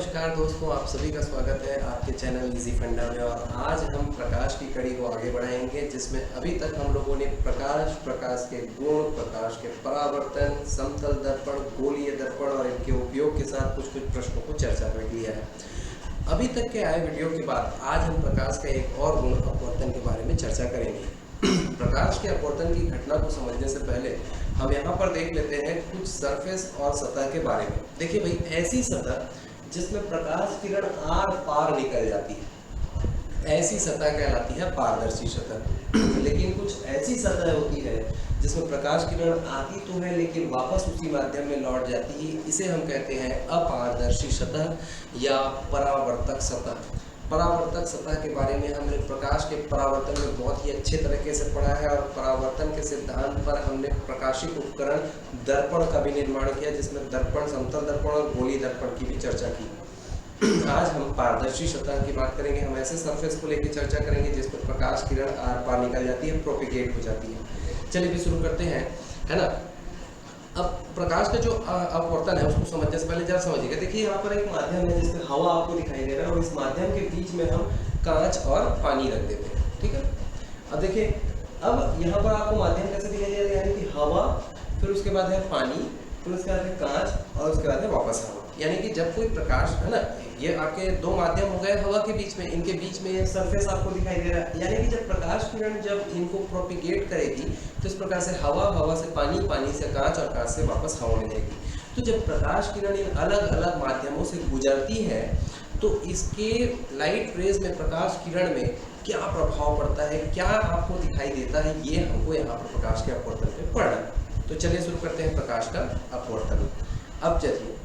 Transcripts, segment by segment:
नमस्कार दोस्तों, आप सभी का स्वागत है आपके चैनल इजी फंडा में। और आज हम प्रकाश की कड़ी को आगे बढ़ाएंगे, जिसमें अभी तक हम लोगों ने प्रकाश के गुण, प्रकाश के परावर्तन, समतल दर्पण, गोलीय दर्पण और इनके उपयोग के साथ कुछ प्रश्नों को चर्चा कर लिया है। अभी तक के आए वीडियो के बाद आज हम प्रकाश का एक और गुण अपवर्तन के बारे में चर्चा करेंगे। प्रकाश के अपवर्तन की घटना को समझने से पहले हम यहाँ पर देख लेते हैं कुछ सरफेस और सतह के बारे में। देखिए भाई, ऐसी सतह जिसमें प्रकाश किरण आर पार निकल जाती है, ऐसी सतह कहलाती है पारदर्शी सतह। लेकिन कुछ ऐसी सतह होती है जिसमें प्रकाश किरण आती तो है लेकिन वापस उसी माध्यम में लौट जाती है, इसे हम कहते हैं अपारदर्शी सतह या परावर्तक सतह। परावर्तक सतह के बारे में हमने प्रकाश के परावर्तन में बहुत ही अच्छे तरीके से पढ़ा है और परावर्तन के सिद्धांत पर हमने प्रकाशिक उपकरण दर्पण का भी निर्माण किया, जिसमें दर्पण, समतल दर्पण और गोलीय दर्पण की भी चर्चा की। आज हम पारदर्शी सतह की बात करेंगे। हम ऐसे सरफेस को लेकर चर्चा करेंगे जिस पर प्रकाश किरण आर पार निकल जाती है, प्रोपिगेट हो जाती है। चलिए भी शुरू करते हैं, है ना। अब प्रकाश का जो अपवर्तन है उसको समझने से पहले जरा समझिएगा। देखिए यहाँ पर एक माध्यम है जिसमें हवा आपको दिखाई दे रहा है और इस माध्यम के बीच में हम कांच और पानी रख देते हैं, ठीक है। अब देखिए, अब यहाँ पर आपको माध्यम कैसे दिखाई दे रहा है, यानी कि हवा, फिर उसके बाद है पानी, फिर उसके बाद है कांच और उसके बाद है वापस हवा। यानी कि जब कोई प्रकाश, है ना, ये आपके दो माध्यम हो गए हवा के बीच में, इनके बीच में ये सरफेस आपको दिखाई दे रहा है। यानी कि जब प्रकाश किरण जब इनको प्रोपिगेट करेगी तो इस प्रकार से हवा, हवा से पानी, पानी से कांच और कांच से वापस हवा में जाएगी। तो जब प्रकाश किरण इन अलग अलग माध्यमों से गुजरती है तो इसके लाइट रेज में, प्रकाश किरण में क्या प्रभाव पड़ता है, क्या आपको दिखाई देता है, ये हमको यहाँ पर प्रकाश के अपवर्तन पे पढ़ना है। तो चलिए शुरू करते हैं प्रकाश का अपवर्तन। अब चलिए,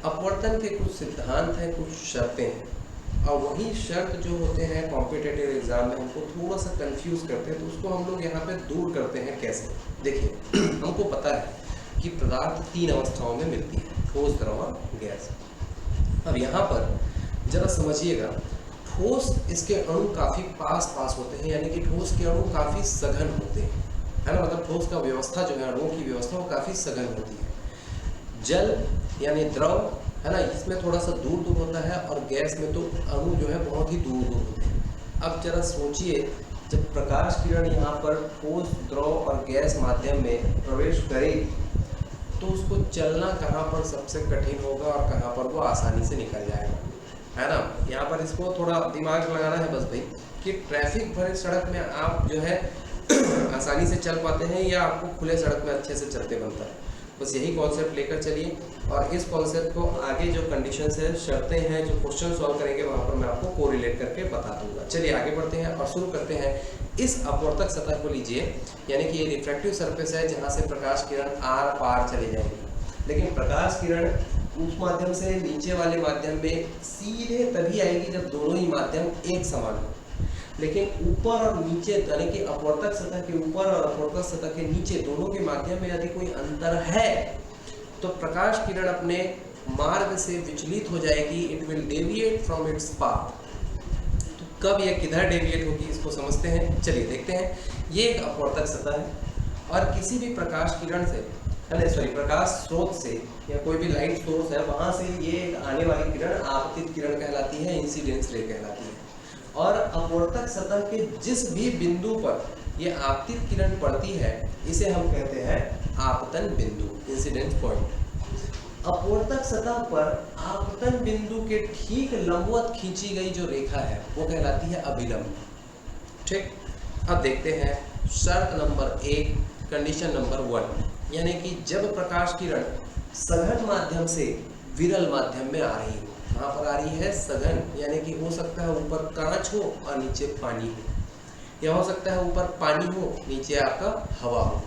अपवर्तन के कुछ सिद्धांत हैं, कुछ शर्तें हैं, और वही शर्त जो होते हैं कॉम्पिटिटिव एग्जाम में हमको थोड़ा सा कंफ्यूज करते हैं, तो उसको हम लोग यहाँ पे दूर करते हैं। कैसे? देखिए, हमको पता है कि पदार्थ तीन अवस्थाओं में मिलती है, ठोस, द्रव और गैस। अब यहाँ पर जरा समझिएगा, ठोस, इसके अणु काफ़ी पास पास होते हैं, यानी कि ठोस के अणु काफ़ी सघन होते हैं, है ना। मतलब ठोस का व्यवस्था जो है, अणुओं की व्यवस्था, वो काफ़ी सघन होती है। जल यानी द्रव, है ना, इसमें थोड़ा सा दूर दूर होता है, और गैस में तो अणु जो है बहुत ही दूर दूर होते हैं। अब जरा सोचिए, जब प्रकाश किरण यहाँ पर ठोस, द्रव और गैस माध्यम में प्रवेश करेगी तो उसको चलना कहाँ पर सबसे कठिन होगा और कहाँ पर वो आसानी से निकल जाएगा, है ना। यहाँ पर इसको थोड़ा दिमाग लगाना है बस भाई, कि ट्रैफिक भरे सड़क में आप जो है आसानी से चल पाते हैं या आपको खुले सड़क में अच्छे से चलते बनता है। बस यही कॉन्सेप्ट लेकर चलिए, और इस कॉन्सेप्ट को आगे जो कंडीशंस है, शर्तें हैं, जो क्वेश्चन सॉल्व करेंगे वहाँ पर मैं आपको कोरिलेट करके बता दूंगा। चलिए आगे बढ़ते हैं और शुरू करते हैं। इस अपवर्तक सतह को लीजिए, यानी कि ये रिफ्रैक्टिव सरफेस है जहाँ से प्रकाश किरण आर पार चली जाएगी। लेकिन प्रकाश किरण उस माध्यम से नीचे वाले माध्यम में सीधे तभी आएगी जब दोनों ही माध्यम एक समान हो। लेकिन ऊपर और नीचे, यानी कि अपवर्तक सतह के ऊपर और अपवर्तक सतह के नीचे दोनों के माध्यम में यदि कोई अंतर है तो प्रकाश किरण अपने मार्ग से विचलित हो जाएगी। It will deviate from its path. तो कब यह किधर डेविएट होगी, इसको समझते हैं। चलिए देखते हैं। ये एक अपवर्तक सतह है और किसी भी प्रकाश किरण से, प्रकाश स्रोत से या कोई भी लाइट सोर्स है, वहां से ये आने वाली किरण आपतित किरण कहलाती है, इंसिडेंस रे कहलाती है। और अपवर्तक सतह के जिस भी बिंदु पर ये आपतित किरण पड़ती है, इसे हम कहते हैं आपतन बिंदु, इंसिडेंट पॉइंट। अपवर्तक सतह पर आपतन बिंदु के ठीक लंबवत खींची गई जो रेखा है वो कहलाती है अभिलंब, ठीक। अब देखते हैं शर्त नंबर 1, कंडीशन नंबर 1, यानी कि जब प्रकाश किरण सघन माध्यम से विरल माध्यम में आ रही हो। कहाँ पर आ रही है? सघन, यानी कि हो सकता है ऊपर कांच हो और नीचे पानी हो, या हो सकता है ऊपर पानी हो, नीचे आपका हवा हो।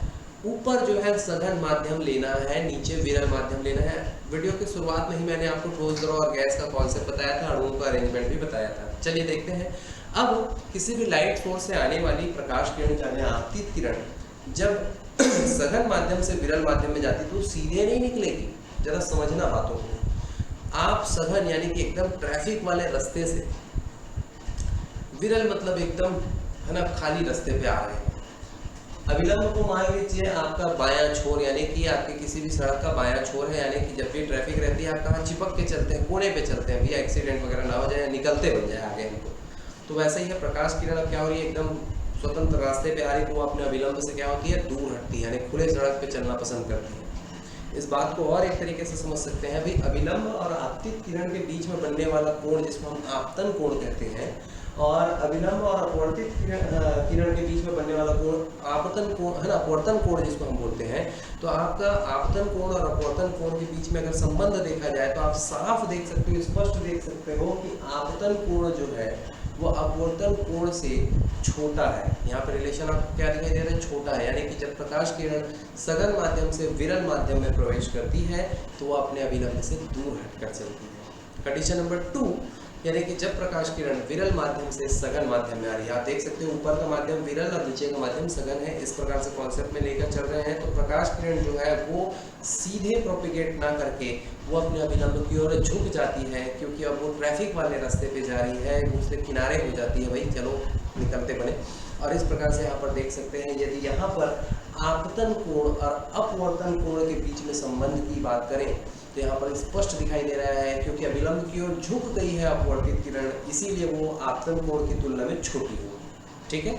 ऊपर जो है सघन माध्यम लेना है, नीचे विरल माध्यम लेना है। वीडियो की शुरुआत में ही मैंने आपको ठोस, द्रव और गैस का कॉन्सेप्ट बताया था, अणुओं का अरेंजमेंट भी बताया था। चलिए देखते हैं। अब किसी भी लाइट सोर्स से आने वाली प्रकाश किरण, यानी आपतित किरण, जब सघन माध्यम से विरल माध्यम में जाती तो सीधे नहीं निकलेगी। जरा समझना बातों को। आप सघन यानी कि एकदम ट्रैफिक वाले रास्ते से, विरल मतलब एकदम, है ना, खाली रास्ते पे आ रहे हैं, अविलंब को मान लीजिए आपका बायां छोर, यानी कि आपके किसी भी सड़क का बायां छोर है, यानी कि जब भी ट्रैफिक रहती है आप कहाँ चिपक के चलते हैं, कोने पे चलते हैं, भैया एक्सीडेंट वगैरह ना हो जाए, निकलते बन जाए आगे हमको। तो वैसे ही है, प्रकाश किरण अब क्या हो रही है, एकदम स्वतंत्र रास्ते पे आ रही, तो वो अपने अविलंब से क्या होती है, दूर हटती है, यानी खुले सड़क पे चलना पसंद करती है। इस बात को और एक तरीके से समझ सकते हैं, भाई अविलंब और आपतित किरण के बीच में बनने वाला कोण जिसको हम आपतन कोण कहते हैं, और अविलंब और अपवर्तित किरण के बीच में बनने वाला कोण आपतन कोण है ना, अपवर्तन कोण जिसको हम बोलते हैं। तो आपका आपतन कोण और अपवर्तन कोण के बीच में अगर संबंध देखा जाए तो आप साफ देख सकते हो, स्पष्ट देख सकते हो कि आपतन कोण जो है वो अपवर्तन कोण से छोटा है। यहाँ पर रिलेशन आपको क्या दिखाई दे रहा है, छोटा है, यानी कि जब प्रकाश किरण सघन माध्यम से विरल माध्यम में प्रवेश करती है तो वो अपने अविलंब से दूर हटकर चलती है। कंडीशन नंबर 2, यानी कि जब प्रकाश किरण विरल माध्यम से सघन माध्यम में आ रही है, आप देख सकते हो ऊपर का माध्यम विरल और नीचे का माध्यम सघन है, इस प्रकार से कॉन्सेप्ट में लेकर चल रहे हैं। तो प्रकाश किरण जो है वो सीधे प्रोपिगेट ना करके वो अपने अविलंब की ओर झुक जाती है, क्योंकि अब वो ट्रैफिक वाले रास्ते पे जा रही है, उससे किनारे हो जाती है, भाई चलो निकलते बने। और इस प्रकार से यहाँ पर देख सकते हैं, यदि यहाँ पर आपतन कोण और अपवर्तन कोण के बीच में संबंध की बात करें तो यहाँ पर स्पष्ट दिखाई दे रहा है, क्योंकि अविलंब की ओर झुक गई है अपवर्तित किरण, इसीलिए वो आपतन कोण की तुलना में छोटी होगी। ठीक है,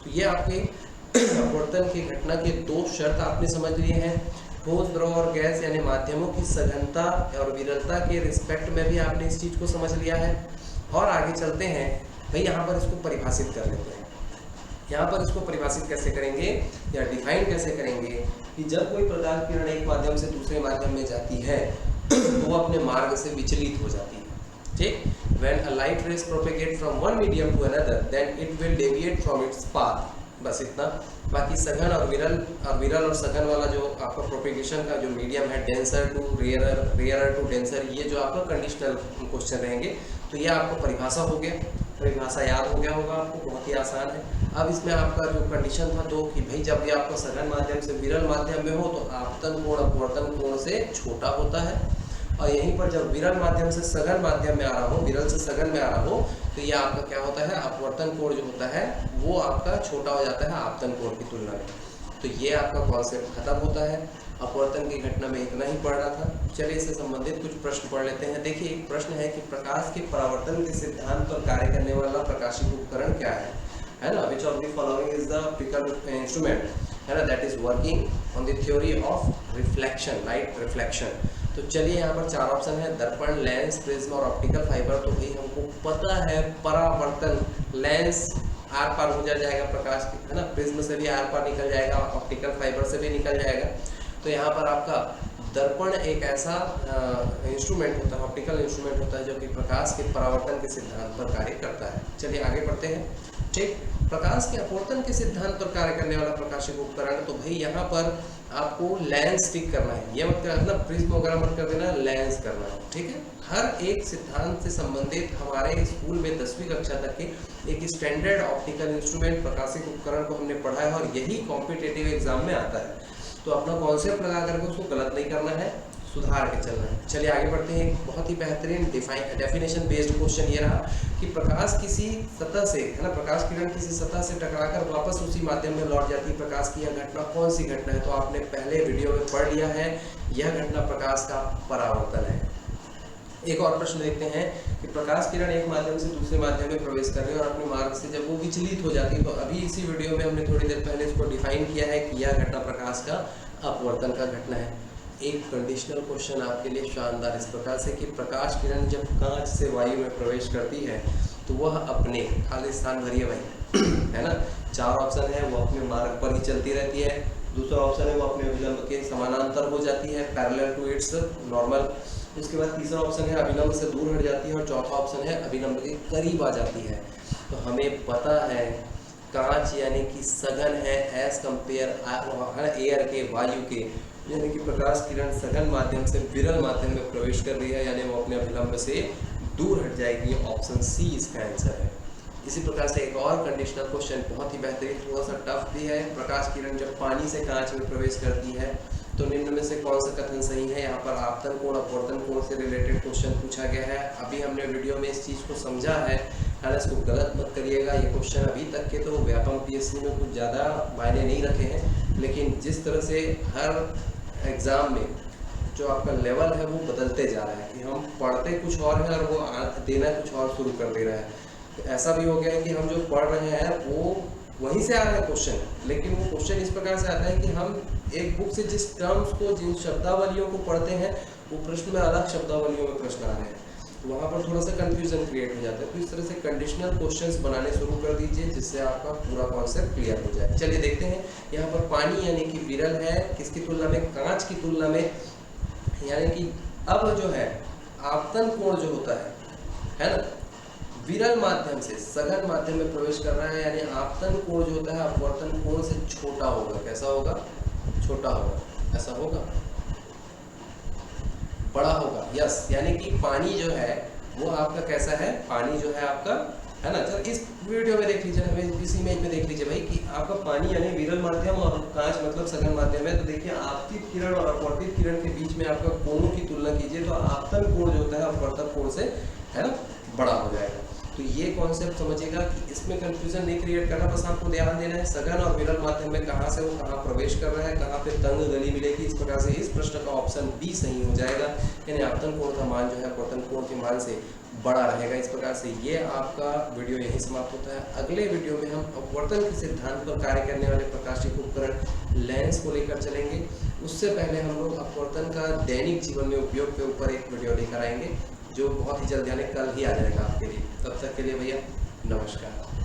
तो ये आपके अपवर्तन की घटना के 2 शर्त आपने समझ लिए हैं। ठोस, द्रव और गैस यानी माध्यमों की सघनता और विरलता के रिस्पेक्ट में भी आपने इस चीज़ को समझ लिया है। और आगे चलते हैं, भाई यहाँ पर इसको परिभाषित कर लेते हैं। यहाँ पर इसको परिभाषित कैसे करेंगे या डिफाइन कैसे करेंगे कि जब कोई प्रकाश किरण एक माध्यम से दूसरे माध्यम में जाती है तो वो अपने मार्ग से विचलित हो जाती है। ठीक, when a light rays propagate from one medium to another then it will deviate from its path, बस इतना। बाकी सघन और विरल और सघन वाला जो आपका प्रोपेगेशन का जो मीडियम है, denser to rarer, rarer to denser, ये जो आपका कंडीशनल क्वेश्चन रहेंगे। तो ये आपको परिभाषा हो गया, परिभाषा याद हो गया होगा आपको, बहुत ही आसान है। अब इसमें आपका जो कंडीशन था 2 कि भाई जब भी आपका सघन माध्यम से विरल माध्यम में हो तो आपतन कोण अपवर्तन कोण से छोटा होता है, और यहीं पर जब विरल माध्यम से सघन माध्यम में आ रहा हो, विरल से सघन में आ रहा हो, तो ये आपका क्या होता है, अपवर्तन कोण जो होता है वो आपका छोटा हो जाता है आपतन कोण की तुलना में। तो ये आपका कॉन्सेप्ट खत्म होता है। अपवर्तन की घटना में इतना ही पढ़ना था। चलिए इससे संबंधित कुछ प्रश्न पढ़ लेते हैं। देखिए, एक प्रश्न है कि प्रकाश के परावर्तन के सिद्धांत पर कार्य करने वाला प्रकाशिक उपकरण क्या है ना, which of the following is the optical instrument, है ना, that is working on the theory of reflection, light reflection. तो चलिए यहाँ पर 4 ऑप्शन है, दर्पण, लेंस, प्रिज्म और ऑप्टिकल फाइबर। तो भाई हमको पता है परावर्तन, लेंस आर पार हो जाएगा प्रकाश की, है ना, प्रिज्म से भी आर पार निकल जाएगा, ऑप्टिकल फाइबर से भी निकल जाएगा। तो यहाँ पर आपका दर्पण एक ऐसा इंस्ट्रूमेंट होता है, ऑप्टिकल इंस्ट्रूमेंट होता है जो कि प्रकाश के परावर्तन के सिद्धांत पर कार्य करता है। चलिए आगे बढ़ते हैं। ठीक, प्रकाश के अपवर्तन के सिद्धांत पर कार्य करने वाला प्रकाशिक उपकरण, तो भाई यहाँ पर आपको लेंस टिक करना है, ये मत करना प्रिज्म वगैरह मत कर देना, लेंस करना है। ठीक है, हर एक सिद्धांत से संबंधित हमारे स्कूल में 10वीं कक्षा तक के एक स्टैंडर्ड ऑप्टिकल इंस्ट्रूमेंट प्रकाशिक उपकरण को हमने पढ़ा है, और यही कॉम्पिटिटिव एग्जाम में आता है। तो अपना कॉन्सेप्ट लगा करके उसको गलत नहीं करना है, सुधार के चलना है। चलिए आगे बढ़ते हैं। एक बहुत ही बेहतरीन डेफिनेशन बेस्ड क्वेश्चन ये रहा कि प्रकाश किसी सतह से, है ना, प्रकाश किरण किसी सतह से टकराकर वापस उसी माध्यम में लौट जाती है, प्रकाश की यह घटना कौन सी घटना है? तो आपने पहले वीडियो में पढ़ लिया है, यह घटना प्रकाश का परावर्तन है। एक और प्रश्न देखते हैं कि प्रकाश किरण एक माध्यम से दूसरे माध्यम में प्रवेश कर रही है और अपने मार्ग से जब वो विचलित हो जाती है, तो अभी इसी वीडियो में हमने थोड़ी देर पहले इसको डिफाइन किया है कि यह घटना प्रकाश का अपवर्तन का घटना है। एक कंडीशनल क्वेश्चन आपके लिए शानदार इस प्रकार से कि प्रकाश किरण जब कांच से वायु में प्रवेश करती है तो वह अपने, खाली स्थान भरिए भाई, है ना, 4 ऑप्शन है, वो अपने मार्ग पर ही चलती रहती है। दूसरा ऑप्शन है वो अपने अभिलंब के समानांतर हो जाती है, पैरेलल टू इट्स नॉर्मल। उसके बाद तीसरा ऑप्शन है अभिलंब से दूर हट जाती है, और चौथा ऑप्शन है अभिलंब के करीब आ जाती है। तो हमें पता है कांच यानी कि सघन है एज कंपेयर एयर के, वायु के, यानी कि प्रकाश किरण सघन माध्यम से विरल माध्यम में प्रवेश कर रही है, यानी वो अपने अभिलंब से दूर हट जाएगी। ऑप्शन सी इसका आंसर है। इसी प्रकार से एक और कंडीशनल क्वेश्चन बहुत ही बेहतरीन, थोड़ा सा टफ भी है। प्रकाश किरण जब पानी से कांच में प्रवेश करती है तो निम्न में से कौन सा कथन सही है। यहाँ पर आपतन कोण अपवर्तन कोण से रिलेटेड क्वेश्चन पूछा गया है। अभी हमने वीडियो में इस चीज़ को समझा है, हालांकि इसको गलत मत करिएगा। ये क्वेश्चन अभी तक के तो व्यापम पीएससी में कुछ ज़्यादा मायने नहीं रखे हैं, लेकिन जिस तरह से हर एग्ज़ाम में जो आपका लेवल है वो बदलते जा रहा है कि हम पढ़ते कुछ और है और वो देना कुछ और शुरू कर दे रहा है। तो ऐसा भी हो गया है कि हम जो पढ़ रहे हैं वो वहीं से आ रहा है क्वेश्चन, लेकिन वो क्वेश्चन इस प्रकार से आता है कि हम एक बुक से जिस टर्म्स को, जिन शब्दावलियों को पढ़ते हैं, वो प्रश्न में अलग शब्दावलियों में प्रश्न आ रहे हैं, तो वहाँ पर थोड़ा सा कंफ्यूजन क्रिएट हो जाता है। तो इस तरह से कंडीशनल क्वेश्चंस बनाने शुरू कर दीजिए, जिससे आपका पूरा कॉन्सेप्ट क्लियर हो जाए। चलिए देखते हैं। यहाँ पर पानी यानी कि विरल है, किसकी तुलना में, कांच की तुलना में। यानी कि अब जो है आपतन कोण जो होता है ना, विरल माध्यम से सघन माध्यम में प्रवेश कर रहा है, यानी आपतन कोण जो होता है अपवर्तन कोण से छोटा होगा। कैसा होगा? छोटा होगा। ऐसा होगा? बड़ा होगा। यस, यानी कि पानी जो है वो आपका कैसा है, पानी जो है आपका, है ना। चल इस वीडियो में देख लीजिए, इस इमेज में देख लीजिए भाई कि आपका पानी यानी विरल माध्यम और कांच मतलब सघन माध्यम है। तो देखिए आपतित किरण और अपवर्तित किरण के बीच में आपका कोणों की तुलना कीजिए, तो आपतन कोण जो होता है अपवर्तन कोण से, है ना, बड़ा हो जाएगा। तो ये कॉन्सेप्ट समझिएगा कि इसमें कंफ्यूजन नहीं क्रिएट करना, बस आपको ध्यान देना है सघन और विरल माध्यम में कहाँ से वो कहाँ प्रवेश कर रहा है, कहाँ पे तंग गली मिलेगी। इस प्रकार से इस प्रश्न का ऑप्शन बी सही हो जाएगा, यानी आपतन कोण का मान जो है अपवर्तन कोण के मान से बड़ा रहेगा। इस प्रकार से ये आपका वीडियो यहीं समाप्त होता है। अगले वीडियो में हम अपवर्तन के सिद्धांत पर कार्य करने वाले प्रकाशिक उपकरण लेंस को लेकर चलेंगे। उससे पहले हम लोग अपवर्तन का दैनिक जीवन में उपयोग के ऊपर एक वीडियो लेकर आएंगे, जो बहुत ही जल्द, यानी कल ही आ जाएगा आपके लिए। तब तक के लिए भैया नमस्कार।